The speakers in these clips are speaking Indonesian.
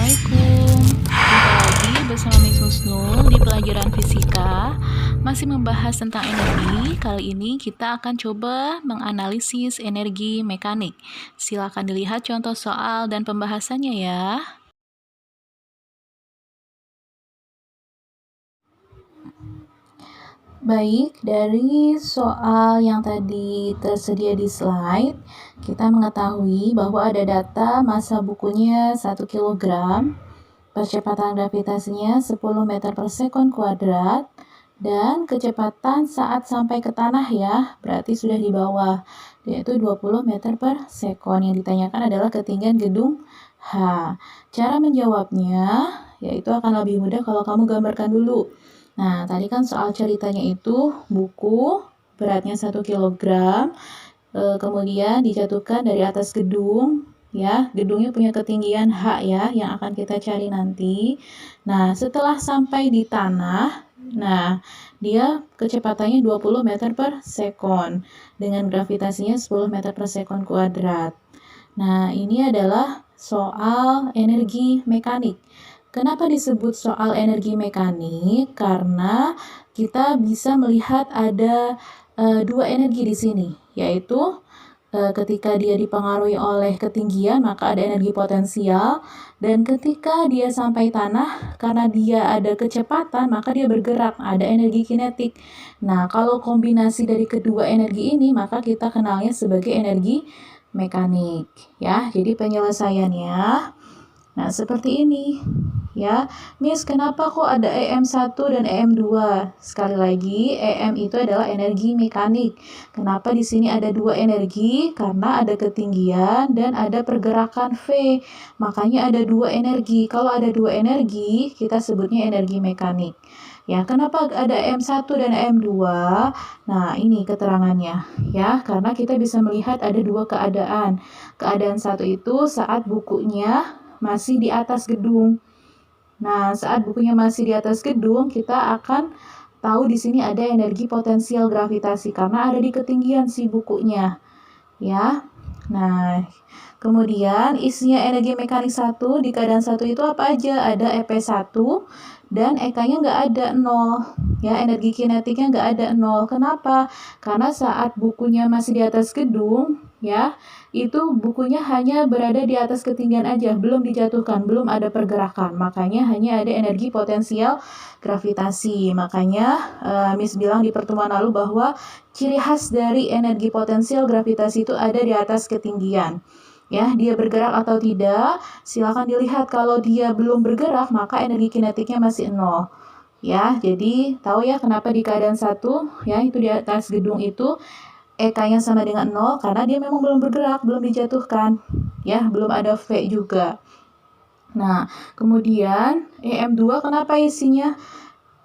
Assalamualaikum. Jumpa lagi bersama Miss Husnul di pelajaran fisika. Masih membahas tentang energi. Kali ini kita akan coba menganalisis energi mekanik. Silakan dilihat contoh soal dan pembahasannya ya. Baik, dari soal yang tadi tersedia di slide, kita mengetahui bahwa ada data massa bukunya 1 kg, percepatan gravitasinya 10 meter per sekon kuadrat, dan kecepatan saat sampai ke tanah ya, berarti sudah di bawah, yaitu 20 meter per sekon. Yang ditanyakan adalah ketinggian gedung H. Cara menjawabnya, yaitu akan lebih mudah kalau kamu gambarkan dulu. Nah, tadi kan soal ceritanya itu buku beratnya 1 kg, kemudian dijatuhkan dari atas gedung, ya, gedungnya punya ketinggian H ya, yang akan kita cari nanti. Nah, setelah sampai di tanah, nah, dia kecepatannya 20 meter per sekon, dengan gravitasinya 10 meter per sekon kuadrat. Nah, ini adalah soal energi mekanik. Kenapa disebut soal energi mekanik? Karena kita bisa melihat ada dua energi di sini, yaitu ketika dia dipengaruhi oleh ketinggian, maka ada energi potensial, dan ketika dia sampai tanah, karena dia ada kecepatan, maka dia bergerak, ada energi kinetik. Nah, kalau kombinasi dari kedua energi ini, maka kita kenalnya sebagai energi mekanik, ya. Jadi penyelesaiannya, nah seperti ini. Ya, Miss, kenapa kok ada EM1 dan EM2? Sekali lagi, EM itu adalah energi mekanik. Kenapa di sini ada dua energi? Karena ada ketinggian dan ada pergerakan V. Makanya ada dua energi. Kalau ada dua energi, kita sebutnya energi mekanik. Ya, kenapa ada EM1 dan EM2? Nah, ini keterangannya. Ya, karena kita bisa melihat ada dua keadaan. Keadaan satu itu saat bukunya masih di atas gedung. Nah, saat bukunya masih di atas gedung, kita akan tahu di sini ada energi potensial gravitasi karena ada di ketinggian si bukunya. Ya. Nah, kemudian isinya energi mekanik 1 di keadaan 1 itu apa aja? Ada EP1 dan EK-nya nggak ada 0. Ya, energi kinetiknya nggak ada 0. Kenapa? Karena saat bukunya masih di atas gedung, ya, itu bukunya hanya berada di atas ketinggian aja, belum dijatuhkan, belum ada pergerakan. Makanya hanya ada energi potensial gravitasi. Makanya Miss bilang di pertemuan lalu bahwa ciri khas dari energi potensial gravitasi itu ada di atas ketinggian. Ya, dia bergerak atau tidak, silakan dilihat. Kalau dia belum bergerak, maka energi kinetiknya masih 0. Ya, jadi tahu ya kenapa di keadaan 1, ya, itu di atas gedung itu EK-nya sama dengan 0 karena dia memang belum bergerak, belum dijatuhkan. Ya, belum ada V juga. Nah, kemudian EM2 kenapa isinya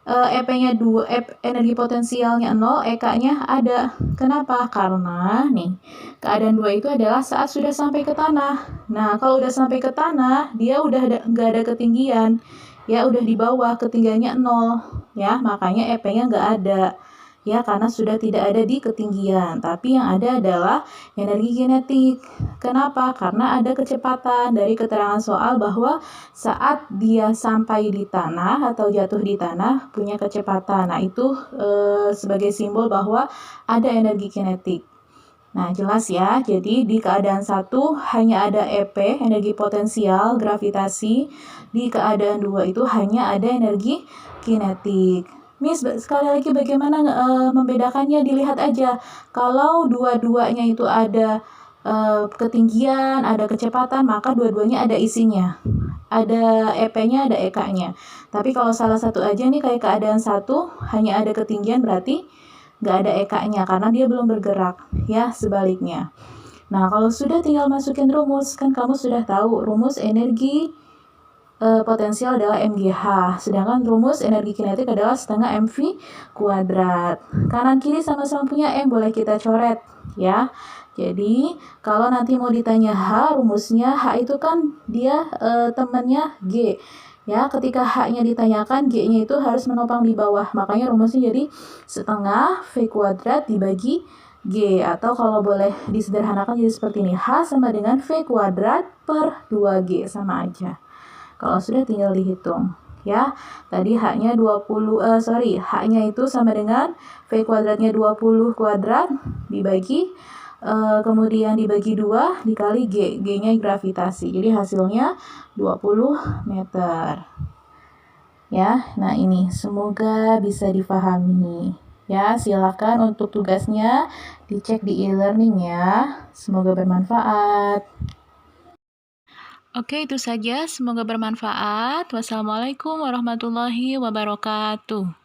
EP-nya 2, energi potensialnya 0, EK-nya ada. Kenapa? Karena nih, keadaan 2 itu adalah saat sudah sampai ke tanah. Nah, kalau udah sampai ke tanah, dia udah nggak ada ketinggian. Ya, udah di bawah, ketinggiannya 0. Ya, makanya EP-nya nggak ada. Ya, karena sudah tidak ada di ketinggian. Tapi yang ada adalah energi kinetik. Kenapa? Karena ada kecepatan. Dari keterangan soal bahwa saat dia sampai di tanah atau jatuh di tanah punya kecepatan. Nah, itu sebagai simbol bahwa ada energi kinetik. Nah, jelas ya. Jadi di keadaan 1 hanya ada EP, energi potensial gravitasi. Di keadaan 2 itu hanya ada energi kinetik. Miss, sekali lagi bagaimana membedakannya? Dilihat aja. Kalau dua-duanya itu ada ketinggian, ada kecepatan, maka dua-duanya ada isinya. Ada EP-nya, ada EK-nya. Tapi kalau salah satu aja nih, kayak keadaan 1, hanya ada ketinggian, berarti nggak ada EK-nya karena dia belum bergerak. Ya, sebaliknya. Nah, kalau sudah tinggal masukin rumus, kan kamu sudah tahu rumus energi potensial adalah MGH, sedangkan rumus energi kinetik adalah setengah MV kuadrat. Kanan kiri sama-sama punya M, boleh kita coret ya. Jadi kalau nanti mau ditanya H, rumusnya H itu kan dia temannya G. Ya, ketika H-nya ditanyakan, G-nya itu harus menopang di bawah. Makanya rumusnya jadi setengah V kuadrat dibagi G. Atau kalau boleh disederhanakan jadi seperti ini. H sama dengan V kuadrat per 2G, sama aja. Kalau sudah tinggal dihitung. Ya, tadi H-nya H-nya itu sama dengan V kuadratnya 20 kuadrat dibagi kemudian dibagi 2 dikali G. G-nya gravitasi. Jadi hasilnya 20 meter. Ya, nah ini semoga bisa difahami. Ya, silakan untuk tugasnya dicek di e-learning ya. Semoga bermanfaat. Oke, itu saja. Semoga bermanfaat. Wassalamualaikum warahmatullahi wabarakatuh.